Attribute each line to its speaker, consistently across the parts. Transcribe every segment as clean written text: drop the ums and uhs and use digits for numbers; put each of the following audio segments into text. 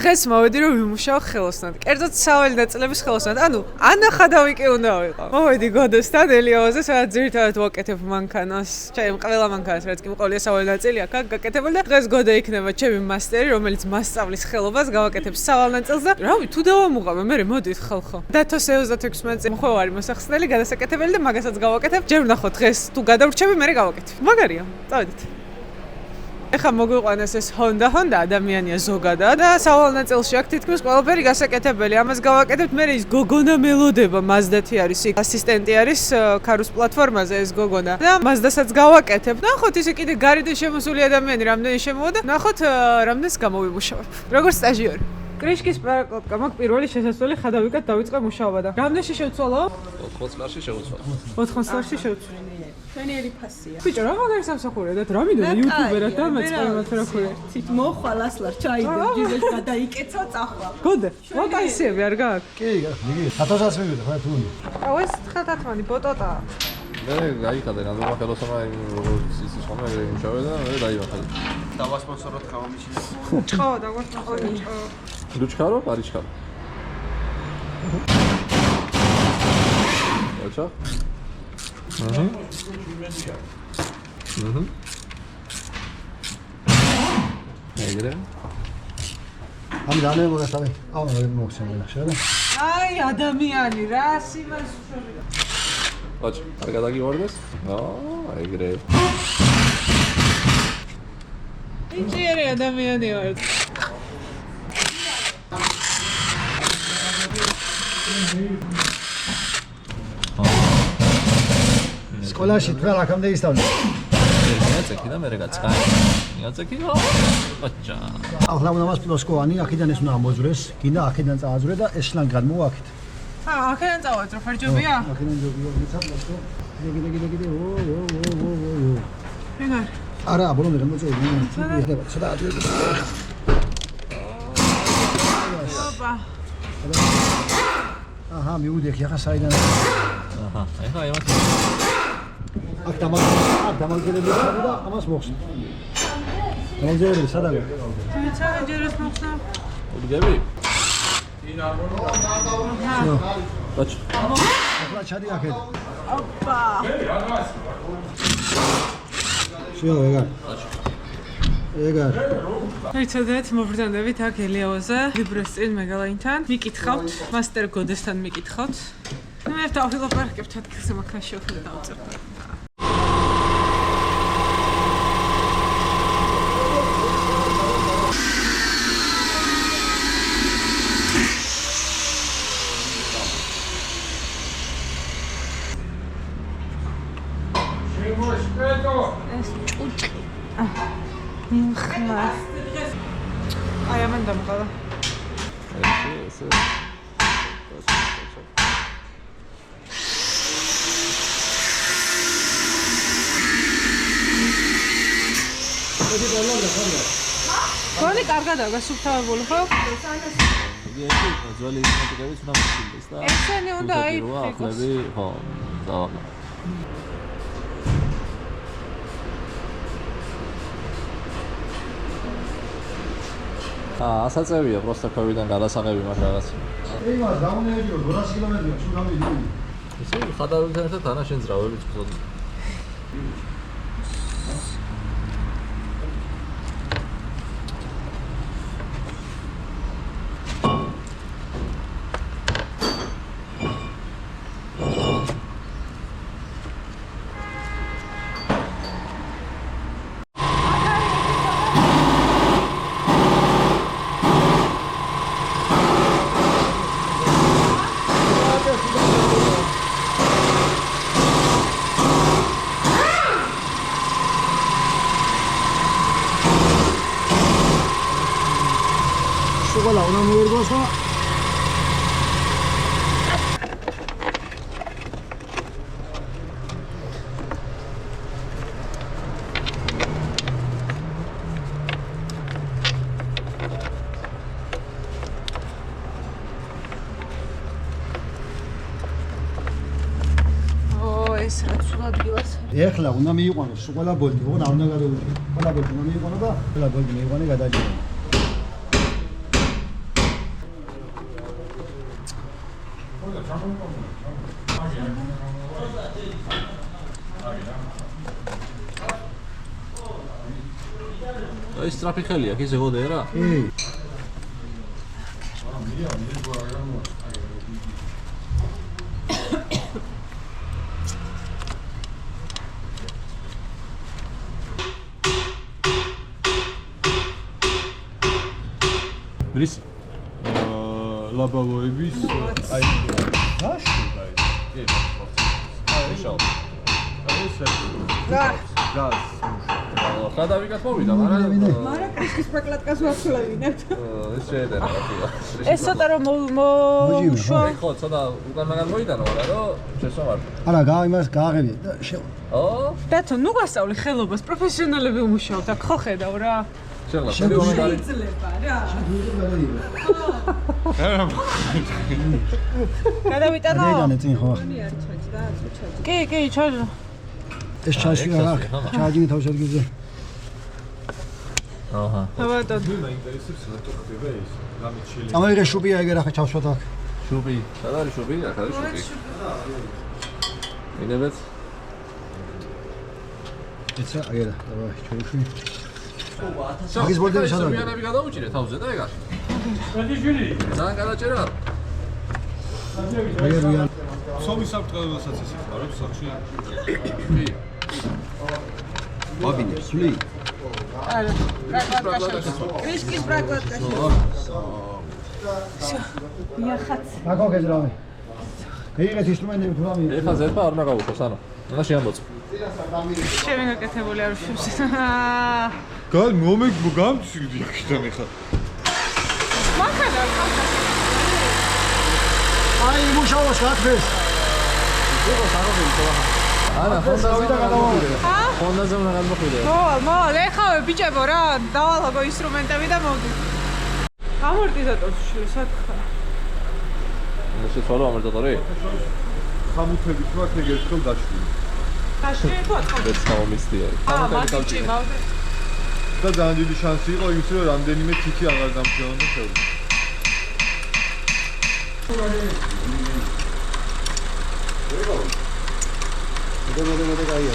Speaker 1: დღეს მოვედი რომ ვიმუშაო ხელოსნად. კერძოდ სავალი ნაწილების ხელოსნად. ანუ ანახადავი კი უნდა ვიყო. მოვედი გოდესთან ელიავაზე, სადაც ძირითადად ვაკეთებ მანქანას. ჩემ ყველა მანქანას, რაც კი მყოლია სავალი ნაწილი აქ გაკეთებული და დღეს გოდე იქნება ჩემი მასტერი, რომელიც მასწავლის ხელობას გავაკეთებ სავალ ნაწილს და რავი, თუ დავამუღამე, მე მოდით ხალხო. დათო 76 მხოლარი მოსახსნელი გადასაკეთებელი და მაგასაც გავაკეთებ. ჯერ ვნახოთ დღეს თუ გადავრჩები, მე გავაკეთებ. მაგარია, წავედით. ეხლა მოგვიყვანეს ეს Honda ადამიანია ზოგადად და სავალ ნაწილში აქ თითქმის ყველაფერი გასაკეთებელი. ამას გავაკეთებთ, მე ის გოგონა მელოდება, Mazda-ი არის იქ, ასისტენტი არის ქარუს პლატფორმაზე ეს გოგონა და Mazda-საც გავაკეთებ. ნახოთ ისე კიდე გარედან შემოსული ადამიანი რამდენი შემოვიდა. ნახოთ რამდენს გამოვიმუშავებ. როგორც სტაჟიორი. კრიშკის პრაკტიკა მაგ პირველი შესასვლელი ხადავიკად დავიწყე მუშაობა და რამდენში შევცვალო?
Speaker 2: 80 წლში შევცვალე.
Speaker 1: 80 წლში შევცვალე.
Speaker 3: ჩვენიერი ფასია.
Speaker 1: ბიჭო, რა მაგარი სამსახურია და რა მინდოდა იუთუბერად დამაწყე მათ რა ქვია.
Speaker 3: ცით მოხვალ ასლარ ჩაიდე, ჯიბეს გადაიკეცა წახვა.
Speaker 1: გოდე, ვაკანსიები არ გააქვს?
Speaker 4: კი, იგი 1000-ს მივიდა, ხა თუ უნდა.
Speaker 1: აუ ეს ხელთათმანი ბოტოტაა.
Speaker 2: მე გაიქადე რამე ხელოსამა როგორც ის ხომ იმშავე და მე დაივახე.
Speaker 5: დავასპონსოროთ ხამამიჩინე.
Speaker 1: ჭყო, დავასპონსოროთ ჭყო.
Speaker 2: ლუჩქარო, პარიჩქარო. აჩა? ეგრე.
Speaker 4: ამი დანე მოგასწავლე. აუ რა მოგხსენე ხშერა.
Speaker 1: აი ადამიანი რა სიმას უშორია.
Speaker 2: აჩა, არ გადაგივარდეს? ეგრე.
Speaker 1: ინჟინერი ადამიანი ვარ.
Speaker 4: სკოლაში თქვა აქამდე ისწავლე.
Speaker 2: მიაწექი და მე გაწყაი. მიაწექი? აჩა.
Speaker 4: ახლა უნდა მასპილოსკოვანი აქედან ეს უნდა ამოძვრეს, გინდა აქედან წააძვრე და ეს შლანგ გადმოვა აქეთ.
Speaker 1: აქედან წავაძრო, ფარჯობია?
Speaker 4: აქედან ჯობია, მიცაბლასო. გიგიგიგიგიგ ო.
Speaker 1: ეგარ.
Speaker 4: არა, ბოლომდე გამოწევი. იქნება, ცოტა ადვილი.
Speaker 1: ოპა.
Speaker 4: აჰა, მივიდექი ახლა საიდან.
Speaker 2: აჰა, ეხლა იმათ.
Speaker 4: აქ დამაგერებელი და ამას მოხსნა. დამაგერებელი სადაა?
Speaker 1: ცოტა ჯერეს მოხსნა.
Speaker 2: უდგები? აჩა.
Speaker 4: ახლა ჩადი აქეთ.
Speaker 1: ოპა.
Speaker 4: შეო ეგარ. ეგარ.
Speaker 1: ერთადერთ მობრძანდებით აქ ელიავაზე, ვიბროს წინ მეგალაინთან. მიკითხავთ, მასტერ გოდესთან მიკითხავთ. მე დავვილაპარაკებთ ადგილზე, მაგრამ შეუძლია დავწერთ. აი ამან დამყარა.
Speaker 2: ესე.
Speaker 1: გონი კარგადაა გასუფთავებული ხო?
Speaker 2: იგი ძველი ინფორმატიკებიც უნდა მისცილდეს და
Speaker 1: ესენი უნდა აიფრიკოს.
Speaker 2: ახლები, ხო, დავა. ასაწევია პროსტა ქოვიდან გადასაღები მაგ რაღაც.
Speaker 4: იმას დაუნეებიო 200 კილომეტრია, სულ გამიდი.
Speaker 2: ესე ხადავებთან ერთად ანა შენ ძრავებით ვწოდე.
Speaker 4: სულ უნდა მოერგოსო.
Speaker 1: ეს რაც სულ ადგილას.
Speaker 4: ეხლა უნდა მიიყვანოს ყველა ბოლტი, ოღონდ არ უნდა გადავიდე. ყველა ბოლტი უნდა მიიყვანო და ყველა ბოლტი მიიყვანე გადაჭირე.
Speaker 2: ეს სტრაფი ხელია, კი ზეგოდე რა?
Speaker 4: კი.
Speaker 2: ბრის
Speaker 6: ლაბავოების აი დაშლა კი აი შავ გას
Speaker 2: ხადავიკაც მოვიდა, მაგრამ
Speaker 3: მაგრამ კრიშკის პროკლატკას ვახსოვინებთ.
Speaker 2: ეს შეედერა რა.
Speaker 1: ეს ცოტა რომ მოუშვა.
Speaker 2: ხო, ცოტა უკან მაგან მოიტანო, რა, რომ შესვამარ.
Speaker 4: არა, იმას გააღებია და
Speaker 2: ო,
Speaker 1: დათო, ნუ გასწავლი ხელობას, პროფესიონალები უმუშაობთ აქ, ხო ხედავ რა.
Speaker 2: შეგლა, შენ კომენტარი.
Speaker 3: ძლება რა.
Speaker 1: გადავიტანო?
Speaker 4: რეგანე წინ ხო?
Speaker 1: კი, ჩაჟო.
Speaker 4: ეს ჩაში რა? ჩაჯინი თავს ადგილზე.
Speaker 2: აჰა.
Speaker 1: ბატონო.
Speaker 6: მაინტერესებს რატო ხდება ეს? რამე შეიძლება
Speaker 4: ამერიკა შუბია ეგ რა ხა ჩავსვათ აქ.
Speaker 2: შუბი. სად არის შუბი? აქ არის შუბი. ინებეთ.
Speaker 4: ეცა აგერა, დავაი, ჩაუშვი.
Speaker 2: მაგის
Speaker 4: ბოლდები სად არის?
Speaker 2: ზიანები გადაუჭირე თავზე და ეგარ. ძალიან გადაჭერა.
Speaker 4: აგერია.
Speaker 6: სომის საფრთხეებასაც ეს ხარობს სახში
Speaker 2: კი.
Speaker 4: ვაბინე, სული.
Speaker 1: არა, კრიშკის პროკლატკაში. იახაც.
Speaker 4: მაგოგეს რამე. ეგეთ ინსტრუმენტები თუ რამე.
Speaker 2: ეხლა ზერბა არ უნდა გავუშვას, ანუ. უნდა შეამბოწო.
Speaker 1: შევი გაკეთებული არ ვშვებს.
Speaker 6: გან მომეგ გამწივდი იქიდან ეხლა
Speaker 1: მანქანა
Speaker 4: აი მუშაობს გაქრეს.
Speaker 2: არა, ხონდაზე გადავიდე. ხონდაზე უნდა გადმოხვიდე.
Speaker 1: მოლ, ეხავე ბიჭებო რა, დავალაგო ინსტრუმენტები და მოვდით. ამორტიზატორს შვილს აკხა.
Speaker 2: შეცვალო ამორტიზატორი?
Speaker 6: ხამუთებით მაქვს ეგ ერთხელ დაშვი
Speaker 1: გაშლილი თუ ატყობ?
Speaker 2: ეს თავმისტია.
Speaker 1: მათი ჭიმავდე.
Speaker 6: და ძალიან დიდი შანსი იყო იმის რომ რამდენიმე თითი აღარ დამჭირდა ხელში
Speaker 4: მოდე გაია.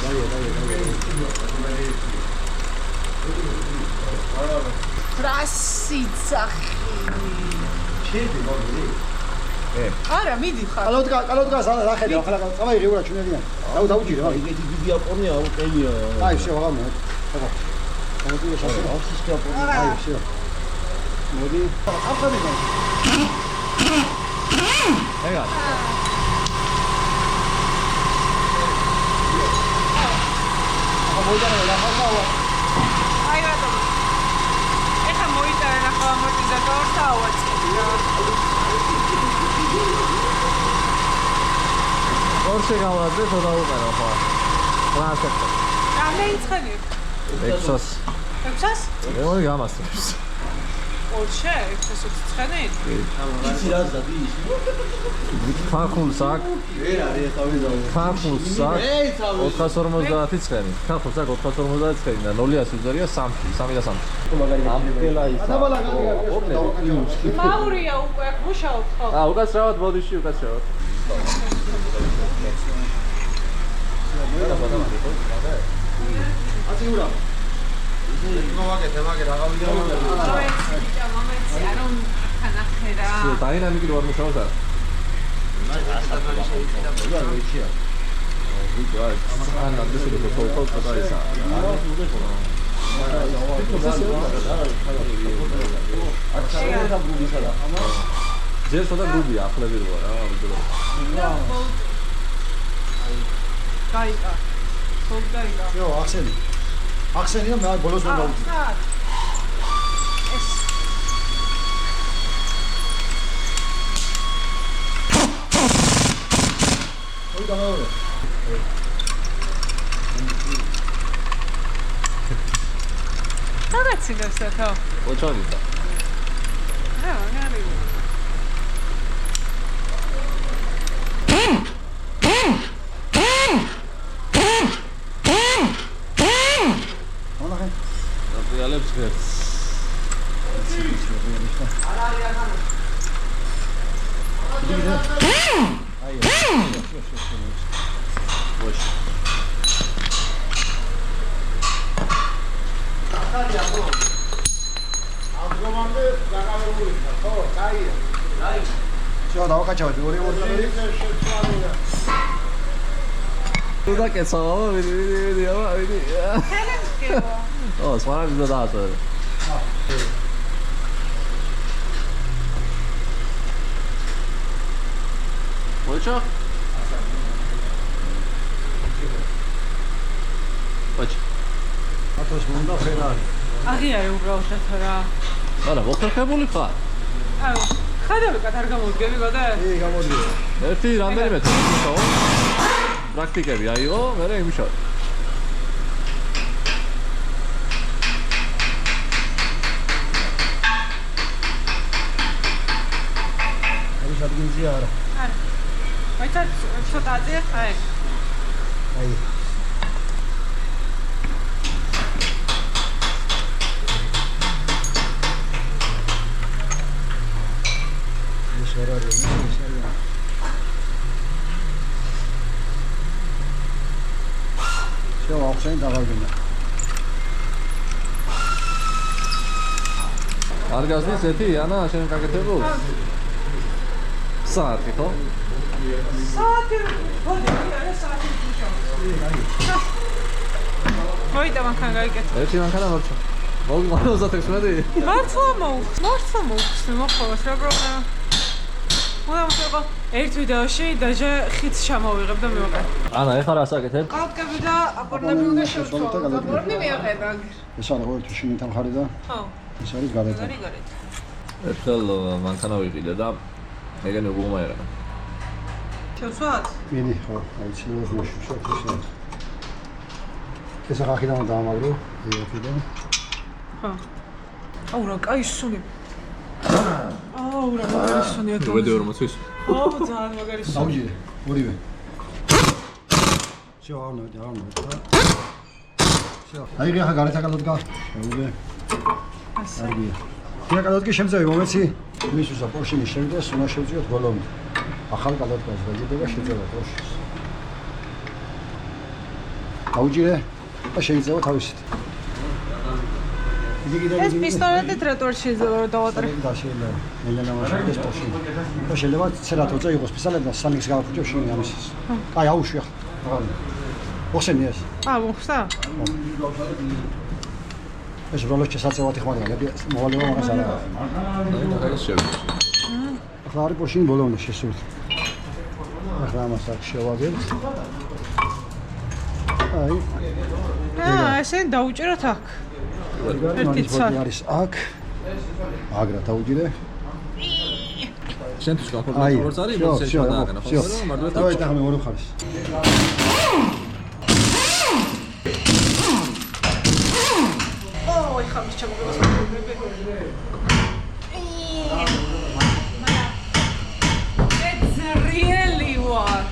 Speaker 1: ტრასიცახი.
Speaker 4: შედი მოდი.
Speaker 1: არა, მიდიხარ.
Speaker 4: კალოდგას არა ხედავ, ხლა წავაი ღიურა ჩვენებიან. დაუჭირე რა.
Speaker 5: ეგეთი დიდი აპონია უყელია.
Speaker 4: აი შე ვაღამე. ხო. მოდი შევასე. ოფისის კაპონი. აი შე. მოდი. ახალი გა.
Speaker 2: ეგა.
Speaker 1: აი რატომ? ეხა მოიტანე ნახო ამორტიზატორს და ავაწყდი რა.
Speaker 2: ორშე გავაძე, თო დაუყერო ხო. ტრანსფერტი.
Speaker 1: რამდენი
Speaker 2: 600.
Speaker 1: 600?
Speaker 2: ორი გამასწრებს.
Speaker 1: ორშე 609?
Speaker 5: იცი რა ზადი ის?
Speaker 2: ხახულს აქ.
Speaker 5: ვერ არის ახავი და.
Speaker 2: ხახულს აქ. 459. ხახულს აქ 459 და 0-ას უძარია 3 და 3. ამბელა ისა.
Speaker 1: მაურია უკვე აქ მუშაობ ხო?
Speaker 2: უკაცრავად ბოდიში უკაცრავად.
Speaker 6: აციურა მოვაკეთე მაგერ აღავიდა
Speaker 1: მომეცი არ თანახე რა.
Speaker 2: დაინამიკი რო არ მუშაობს არა? ან ამდენი რო თოქო წაისა. ჯერ ცოტა გრუბია ახლები როა რა ვიდეო.
Speaker 1: გაიგა. სოლდაიგა.
Speaker 4: იო, ახსენი. ახსენი და მე ბოლოს ვერ გავუწი.
Speaker 1: ეს
Speaker 4: ოი დამაურე.
Speaker 1: რაღაცინებს და ხო?
Speaker 2: ოჩალიტა.
Speaker 1: რა, მაგარი.
Speaker 4: მონახე.
Speaker 2: რეალებს ღერს.
Speaker 4: არა არის ახალი. Всё, давай качать.
Speaker 2: Куда кецава, види. О, смотри, да. Хочешь? Хочешь?
Speaker 4: А то смонда ферар.
Speaker 1: აღიარე უბრალოდ რა.
Speaker 2: არა, მოხერხებული ხარ.
Speaker 1: აუ, ხადები კატარ გამოვდგები გოდე?
Speaker 4: ი, გამოდი.
Speaker 2: ერთი რამდენიმე თვისაო. პრაქტიკები აიღო, მერე იმუშავე.
Speaker 4: არის ადგილზე არა.
Speaker 1: არა. მაიცად ცოტაზე, აი.
Speaker 4: აი. Всё, ახსენ დაღავდნენ.
Speaker 2: არ გასვლის ეთი ანა შენ გაკეთებულ? საათი ხო?
Speaker 1: საათი, მოდი, არა საათი ვიშავ. მოიდა მანქანა გაიკეთე.
Speaker 2: ერთი მანქანა მორჩა. მოგი 56.
Speaker 1: მართლა მოუხსნე, მოხვალას რა პრობლემა. მოდამსება ერთ ვიდეოში დაჟე ხიდს ჩამოვიღებ და მივაყენ.
Speaker 2: ანა, ეხლა რა საკეთებ?
Speaker 1: კალთკები და აპორნები უნდა შევცვალო. აპორნი მიაყედა.
Speaker 4: ეს არის ყოველთვის შინიდან ხარი და
Speaker 1: ხო.
Speaker 4: ეს არის გადაჭრა.
Speaker 1: გარეთ.
Speaker 2: ერთხელ მანქანა ვიყიდე და ეგენი უგუმაერა.
Speaker 1: შევცვალოთ?
Speaker 4: მიდი, ხო, აი ცილოს მოშუშო. ეს ახლა დაამაგრო, იაფიდან.
Speaker 1: ხო. აუ რა კაი სუნი. აუ რა მაგარი სუნია თუ.
Speaker 2: ვიდეო რომ მოწვის.
Speaker 1: აუ ძალიან მაგარი სუნი.
Speaker 4: დაუჯერე, ორივე. всё, ავნო. всё. აი რა გარეთ აკალოდგა. შეუძლე.
Speaker 1: ასე.
Speaker 4: აიგია. რა კალოდგა შემძევი მომეცი. იმის უსა პორშინის შემდეგ უნდა შევძიოთ ბოლომდე. ახალ კალოდგას ვაჯდება შეძება პორშინს. დაუჯერე და შეიძლება თავისით.
Speaker 1: ეს პისტოლეტი ტროტუარში დავატარე.
Speaker 4: და შეიძლება ელენა მაშინ პორშინ. და შეიძლება ცერატოზე იყოს პისტოლეტი და სამის გავაფუჭო შენ ამისის. აი აუშვი ახლა. ოხსენი ეს.
Speaker 1: მოხსნა?
Speaker 4: ეს როლოს შესაძლებელი ხმარია, მოვალეობა მაგას არა.
Speaker 2: აი ეს შევიდე.
Speaker 4: ახლა არის პორშინი ბოლომდე შესული. ახლა ამას აქ შევაგებთ. აი.
Speaker 1: ესე დაუჭეროთ აქ.
Speaker 4: ერთი ცალი არის აქ. აგრა დაუჯერე.
Speaker 2: შენთვის კომფორტული როგორც არის, მოსე შევადაგნა, ხო? მაგრამ
Speaker 4: დავай დაღმე ორი ხარის.
Speaker 1: ოი, ხამის ჩამოგებას. ძრიელი ვარ.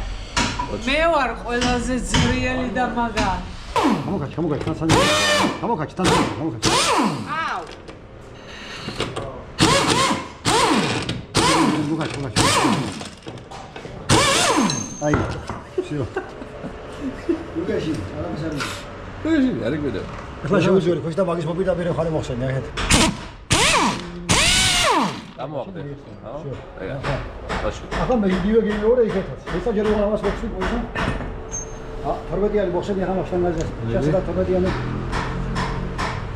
Speaker 1: მე ვარ ყველაზე ძრიელი და მაგარი.
Speaker 4: გამოკაჩ, თანცანი. გამოკაჩ.
Speaker 1: აუ.
Speaker 4: გამოკაჩ. აი, всё. უკეში, არამისარი.
Speaker 2: ეჟი, არის გვიდა.
Speaker 4: ახლა შევუძვერი ხო და მაგის მოპირდაპირე ხარ მოხსენე ახეთ.
Speaker 2: გამოახდე, ხო? ეგა. ბაშო.
Speaker 4: ახლა მე იდივე გეიმეორე იქეთაც. ესაჯერ რომ ამას მოხსნი ყოისა. 12-იანი მოხსენე ახლა მასშტაბაზე. შეასადა 12-იანი.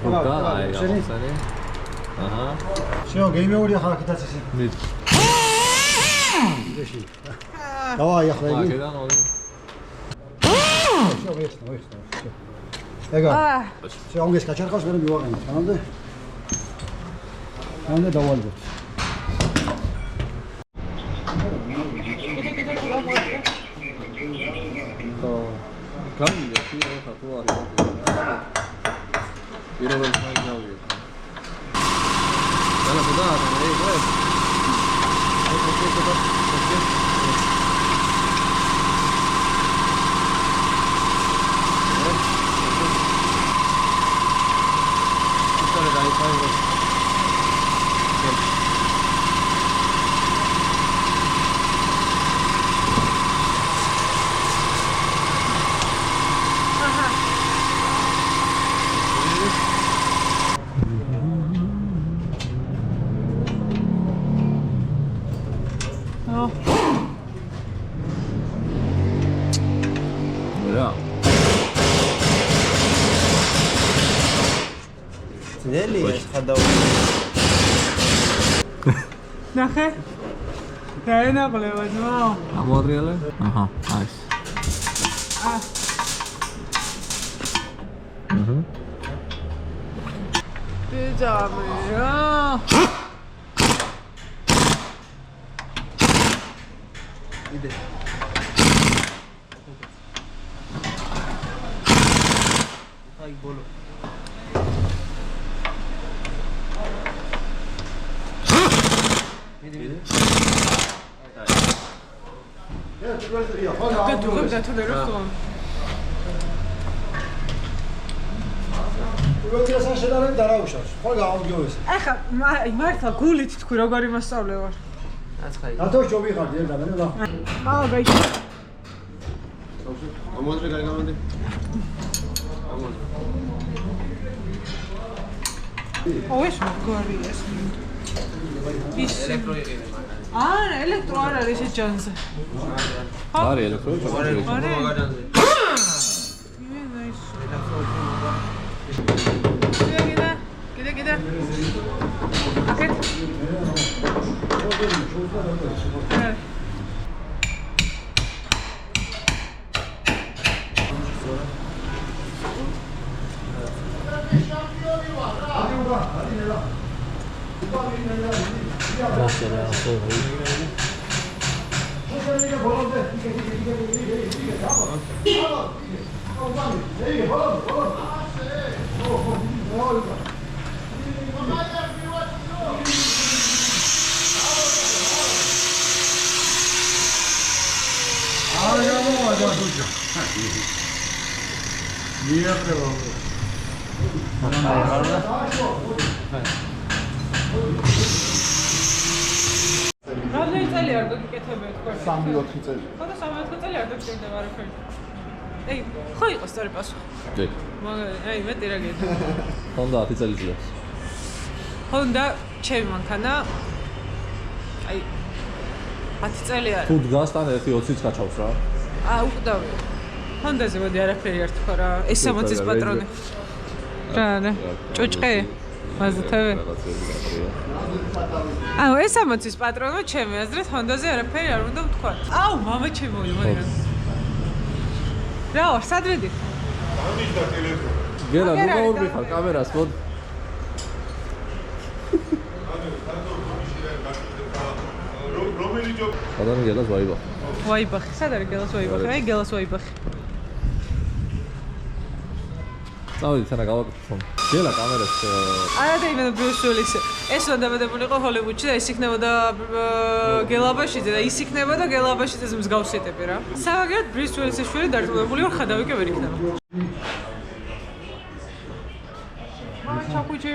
Speaker 2: და აი, ახსენე. აჰა.
Speaker 4: всё, გეიმეორი ახლა აქეთაც ისე.
Speaker 2: მით.
Speaker 4: იდეში. დავაი ახლა იგი.
Speaker 2: აქედან ორი.
Speaker 4: всё, ვიხსნა. всё. ეგა. всё, ანგეს გაჩარხავს მე მივაყენე. ამამდე დავალებთ.
Speaker 2: გამია შეიძლება თუ არის. პირველად მაგავია. და აი ეს. რა
Speaker 5: ძნელია ხადაო
Speaker 1: ნახე დაენაღლება ძმაო
Speaker 2: ამოადრიალე აჰა აი
Speaker 1: დედამერა
Speaker 5: იდე აი ბოლო
Speaker 1: გატუღებდა თუ რა ხომ
Speaker 4: უგეთესა შედარებით დააუშავს. ხო გაავგიოს.
Speaker 1: ეხა მართლა გულით თქვი როგორი მასწავლე ვარ
Speaker 5: აცხაი
Speaker 4: რატო ჯობი ხარ დიახ და
Speaker 1: გაი
Speaker 6: ამოძრე გაიგამანდი.
Speaker 1: ოეს მაგარი ეს ის
Speaker 5: ელექტროიყიდე
Speaker 1: არა ელექტრო არ არის ეს ჯანზე
Speaker 2: არის ელექტროი
Speaker 1: არა
Speaker 5: მაგარანზე
Speaker 1: კიდე აკეთ რამდენი წელი არ გიკეთებია თქვენ?
Speaker 6: 3-4 წელი.
Speaker 1: ხო და 3-4 წელი არ გაგჭირდება არაფერი. ეი, ხო იყო სწორი პასუხი.
Speaker 2: დი
Speaker 1: მაგარი, აი მეტი რა გეტყვი.
Speaker 2: ხონდა 10 წელი წინა
Speaker 1: ჰონდა ჩემი მანქანა აი 10 წელი არის.
Speaker 2: თუ დგასთან ერთი 20-იც გაჩავს რა
Speaker 1: უყდავი. ჰონდაზე მოდი არაფერი არ თქვა რა. ეს 60-ის პატრონი. რა, ჭუჭყი? მაზეთები? აუ, ეს 60-ის პატრონო ჩემი აზრით ჰონდაზე არაფერი არ უნდა ვთქვა. აუ, მამა ჩემოდი, მოდი რა. რა ვარ, სად ვედი?
Speaker 2: გელა ნუ გაურბიხარ კამერას მოდ
Speaker 6: რომელი ჯობ
Speaker 2: ადამი გელას ვაიბა
Speaker 1: ვაიბახი, სად არის გელას ვაიბახი? აი გელას ვაიბახი.
Speaker 2: წავედი თანა გავაკეთო გელა კამერას
Speaker 1: არა და იმენა ბრიუსვილის ეს უნდა დამატებულიყო ჰოლივუდში და ის იქნებოდა გელაბაშიძე და ის იქნებოდა გელაბაშიძეს მსგავსი ტიპი რა. სამაგერად ბრიუსვილის შვილი დარწმუნებული ვარ ხადავიკე ვერ იქნება. მამა ჩაკუჭი.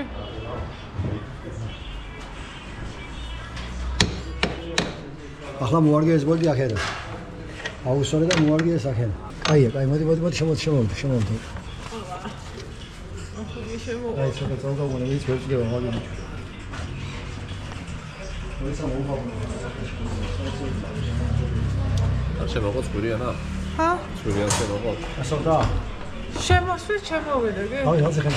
Speaker 4: ახლა მოარგე ეს ბოლდი ახერა. აუსორე და მოარგე ეს ახერა. კაია, კაი, მოდი შემოვიდე. აი, ცოტა წავდაგონე, ის ვერ წდება მაგარი.
Speaker 2: არ შემოყოთ სპირიანა
Speaker 1: ჰა?
Speaker 2: სპირიან შემოყოთ
Speaker 4: ასო და.
Speaker 1: შემოსვით შემოვიდე, კი?
Speaker 4: აი, ასე ხარ.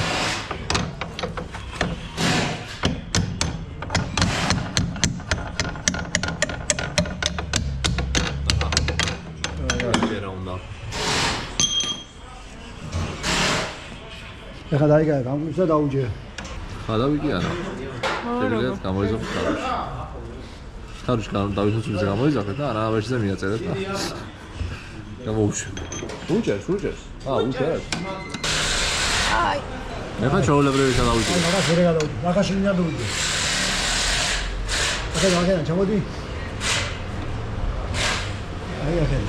Speaker 4: ეხლა დაიგაა, გამგვიცა დაუჯე.
Speaker 2: ხადავიკი არა შეგიძლიათ გამოიზოთ ხარუში ხარუში დავისოც გამოიზახეთ და არაფერზე მიაწერეთ და გამოუშვი უჭერს უჭერს
Speaker 1: აი
Speaker 2: ეხლა ჩაოლებრივი გადავიჭერ
Speaker 4: მაგას ვერ გადავიჭერ. მაგაში მინდა დავუჯე. ახლა ჩამოდი. აი ახლა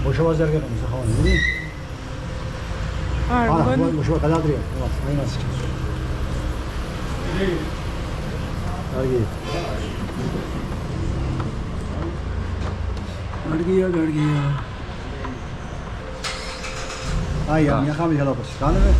Speaker 4: მოშოვაზე არ გეკონი სახავანი, მოდი?
Speaker 1: არა, მგონი.
Speaker 4: მოშოვა გადაადრია, აი მას. გარგია. აი, ახლა მიხალავს. განვე.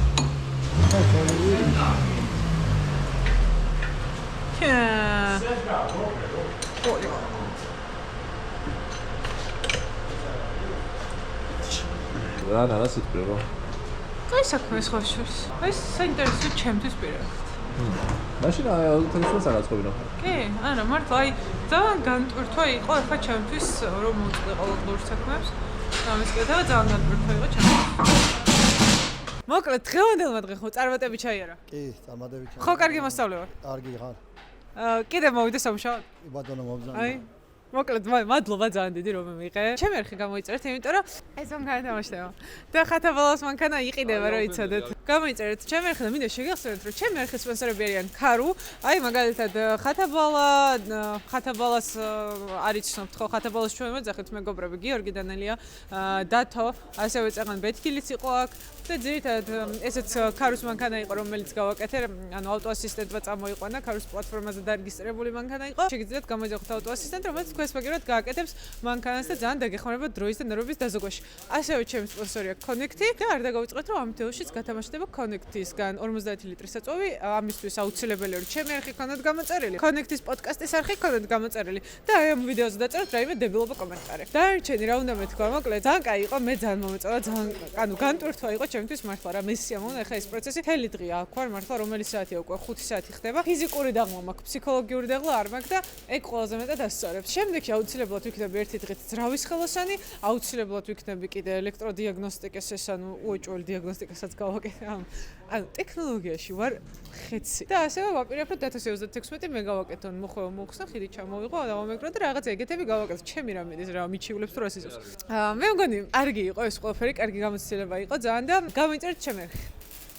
Speaker 2: რა სიტყვი რო
Speaker 1: აი საქმე სხვა შორის. ეს საინტერესო ჩემთვის პირადად.
Speaker 2: მაშინ თვითონ საგაცხობინო.
Speaker 1: კი, არა, მართლა აი ძალიან განტვირთვა იყო ახლა ჩემთვის რომ მოვწყე ყოველდღიურ საქმეებს. ამის კეთა ძალიან განტვირთვა იყო ჩემთვის. მოკლედ დღევანდელმა დღე ხო წარმატებით ჩაიარა?
Speaker 4: კი, წარმატებით.
Speaker 1: ხო, კარგი მასწავლე ვარ.
Speaker 4: კარგი ხარ.
Speaker 1: კიდე მოვიდე სამუშაოდ?
Speaker 4: ბატონო მობრძანე.
Speaker 1: აი მოკლედ მადლობა ძალიან დიდი რომ მიიღე. ჩემი არხი გამოიწერეთ, იმიტომ რომ ეს მანქანა თამაშდება. და ხათაბალოს მანქანა იყიდება, რომ იცოდეთ. გამოიწერეთ ჩემი არხი და მინდა შეგახსენოთ, რომ ჩემი არხის სპონსორები არიან ქარუ. აი მაგალითად ხათაბალას არის ცნობთ ხო, ხათაბალოს ჩვენ მოძახეთ მეგობრები გიორგი და ნელია, დათო, ასევე წაღან ბეთქილიც იყო აქ. და ძირითადად ესეც ქარუს მანქანა იყო, რომელიც გავაკეთე, ანუ ავტოასისტენტმა წამოიყვანა, ქარუს პლატფორმაზე დარეგისტრირებული მანქანა იყო. შეგიძლიათ გამოიძახოთ ავტოასისტენტ, რომელიც თქვენს მაგერად გააკეთებს მანქანას და ძალიან დაგეხმარება დროის და ნერვების დაზოგვაში. ასევე ჩემი სპონსორია Connect-ი და არ დაგავიწყოთ, რომ ამ თეორიშიც გათამაშდება Connect-ისგან 50 ლიტრის საწვევი, ამისთვის აუცილებელია, რომ ჩემი არხი ქონოთ გამოწერილი. Connect-ის პოდკასტის არხი ქონოთ გამოწერილი და აი ამ ვიდეოზე დაწეროთ რაიმე დებილობა კომენტარი. დაერჩენი რა უნდა მეთქვა, მოკლედ ძალიან კაი იყო, მე ძალიან მომეწონა, ძალიან ანუ განტვირთვა იყო ჩემთვის მართლა რა მესია მონა ახლა ეს პროცესი მთელი დღეა აქ ვარ მართლა რომელი საათია უკვე 5 საათი ხდება ფიზიკური დაღმა მაქვს ფსიქოლოგიური დაღლა არ მაქვს და ეგ ყველაზე მეტად ასწორებს შემდეგში აუცილებლად ვიქნები ერთი დღით ძრავის ხელოსანი აუცილებლად ვიქნები კიდე ელექტროდიაგნოსტიკის ეს ანუ უეჭველი დიაგნოსტიკასაც გავაკეთე ანუ ტექნოლოგიაში ვარ ხეცი და ასევე ვაპირებ რომ დათოს 36 მე გავაკეთონ მოხო მოხსნა ხიდი ჩამოვიღო და მომეკრო და რაღაც ეგეთები გავაკეთე ჩემი რა მიდის რა მიჩივლებს თუ რას იზოს მე მგონი კარგი იყო ეს ყველაფერი კარგი გამოცდილება იყო ძალიან და გამოიწერეთ ჩემი